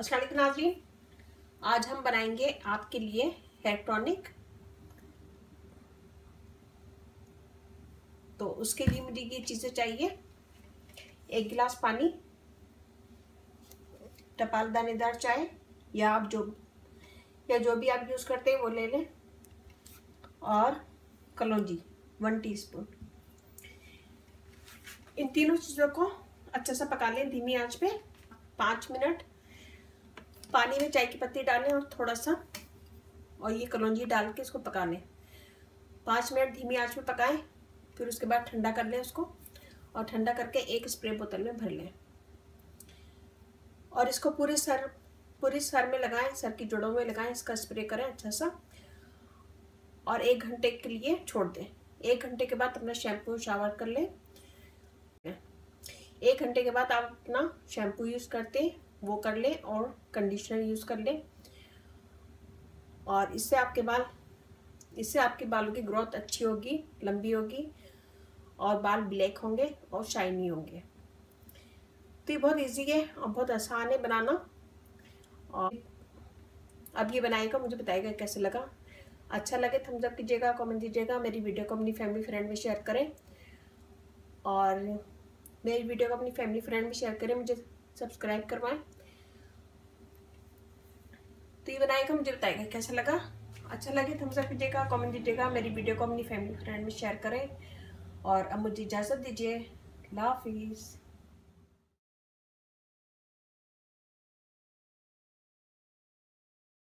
अस्सलाम वालेकुम नाज़रीन, आज हम बनाएंगे आपके लिए हेयर टॉनिक। तो उसके लिए मुझे ये चीज़ें चाहिए। 1 गिलास पानी, टपाल दानेदार चाय या जो भी आप यूज़ करते हैं वो ले लें, और कलौंजी 1 टीस्पून। इन तीनों चीज़ों को अच्छे से पका लें धीमी आंच पे 5 मिनट। पानी में चाय की पत्ती डालें और थोड़ा सा और ये कलौंजी डाल के इसको पका लें। 5 मिनट धीमी आंच में पकाएं, फिर उसके बाद ठंडा कर लें उसको, और ठंडा करके एक स्प्रे बोतल में भर लें और इसको पूरे सर में लगाएं, सर की जड़ों में लगाएं, इसका स्प्रे करें अच्छा सा और 1 घंटे के लिए छोड़ दें। 1 घंटे के बाद अपना शैम्पू शावर कर लें। 1 घंटे के बाद आप अपना शैम्पू यूज़ करते हैं वो कर लें और कंडीशनर यूज़ कर लें, और इससे आपके बालों की ग्रोथ अच्छी होगी, लंबी होगी, और बाल ब्लैक होंगे और शाइनी होंगे। तो ये बहुत इजी है और बहुत आसान है बनाना। और अब ये बनाएगा, मुझे बताइएगा कैसे लगा। अच्छा लगे थम्स अप कीजिएगा, कमेंट दीजिएगा, मेरी वीडियो को अपनी फैमिली फ्रेंड में शेयर करें, और मेरी वीडियो को अपनी फैमिली फ्रेंड में शेयर करें, मुझे सब्सक्राइब करवाएं। तो ये बनाएगा, मुझे बताइएगा कैसा लगा। अच्छा लगे थम्स अप कीजिएगा, कमेंट दीजिएगा, मेरी वीडियो को अपनी फैमिली फ्रेंड में शेयर करें, और अब मुझे इजाज़त दीजिए। अल्लाह हाफिज़।